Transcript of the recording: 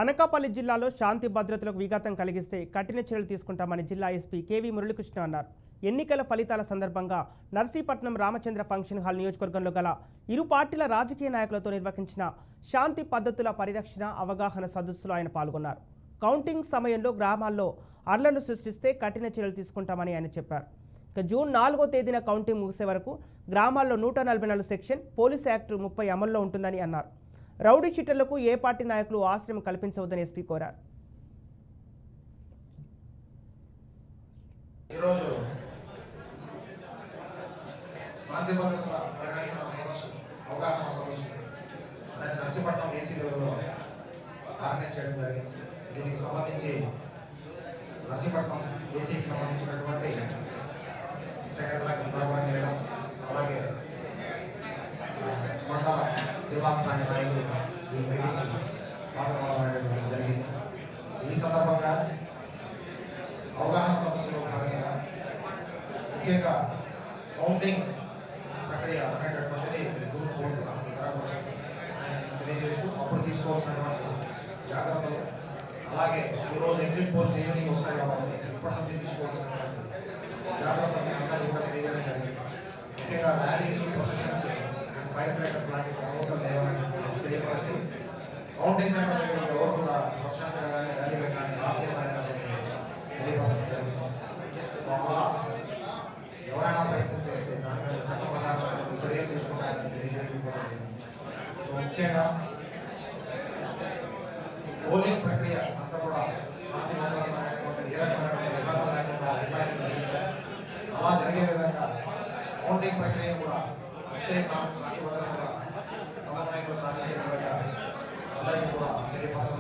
అనకాపల్లి జిల్లాలో శాంతి భద్రతలకు విఘాతం కలిగిస్తే కఠిన చర్యలు తీసుకుంటామని జిల్లా ఎస్పీ కేవీ మురళీకృష్ణ అన్నారు. ఎన్నికల ఫలితాల సందర్భంగా నర్సీపట్నం రామచంద్ర ఫంక్షన్ హాల్ నియోజకవర్గంలో గల ఇరు పార్టీల రాజకీయ నాయకులతో నిర్వహించిన శాంతి పద్ధతుల పరిరక్షణ అవగాహన సదస్సులో ఆయన పాల్గొన్నారు. కౌంటింగ్ సమయంలో గ్రామాల్లో అర్లను సృష్టిస్తే కఠిన చర్యలు తీసుకుంటామని ఆయన చెప్పారు. జూన్ 4వ తేదీన కౌంటింగ్ ముగిసే వరకు గ్రామాల్లో 144 సెక్షన్ పోలీస్ యాక్ట్ 30 అమల్లో ఉంటుందని అన్నారు. రౌడీ షీటర్లకు ఏ పార్టీ నాయకులు ఆశ్రయం కల్పించవద్దని ఎస్పీ కోరారు. ఈరోజు శాంతి భద్రతల పరిరక్షణ సదస్సు అవగాహన సదస్సు అనేది నర్సీపట్నం ఏసీ లెవెల్లో ఆర్గనైజ్ చేయడం జరిగింది. దీనికి సంబంధించి నర్సీపట్నం ఏసీకి సంబంధించినటువంటి సెక్రటరీ మేడం, అలాగే మండల జిల్లా స్థాయి నాయకులు ఈ మీటింగ్ పాల్గొనడం జరిగింది. ఈ సందర్భంగా అవగాహన సదస్సులో భాగంగా ముఖ్యంగా కౌంటింగ్ ప్రక్రియ అనేటటువంటిది జూన్ 4న తెలియజేస్తూ అప్పుడు తీసుకోవాల్సినటువంటి జాగ్రత్తలు, అలాగే ఈరోజు ఎగ్జిట్ పోల్స్ ఈవినింగ్ వస్తాయి కాబట్టి ఇప్పటి నుంచి తీసుకోవాల్సినటువంటి జాగ్రత్తలు అందరూ కూడా తెలియజేయడం జరిగింది. ముఖ్యంగా rallies, processions and firecrackers లాంటి అనుమతులు లేవని తెలియపరిచి కౌంటింగ్ సెంటర్ దగ్గర ఎవరు కూడా ప్రశాంతంగా కానీ ర్యాలీగా కానీ రాకూడదనేటువంటి తెలియపరచడం జరిగింది. అలా ఎవరైనా ప్రయత్నం చేస్తే దాని మీద చట్ట ప్రకారం చర్యలు తీసుకుంటారని తెలియజేయడం కూడా జరిగింది. ముఖ్యంగా పోలింగ్ ప్రక్రియ అంతా కూడా శాంతి భద్రతమైనటువంటి ఏ రకమైనటువంటి విధానం లేకుండా అలా జరిగే విధంగా కౌంటింగ్ ప్రక్రియ కూడా అంతే శాంతి భద్రతగా సమన్వయంలో సాధించే విధంగా అందరికీ కూడా తెలియపరచడం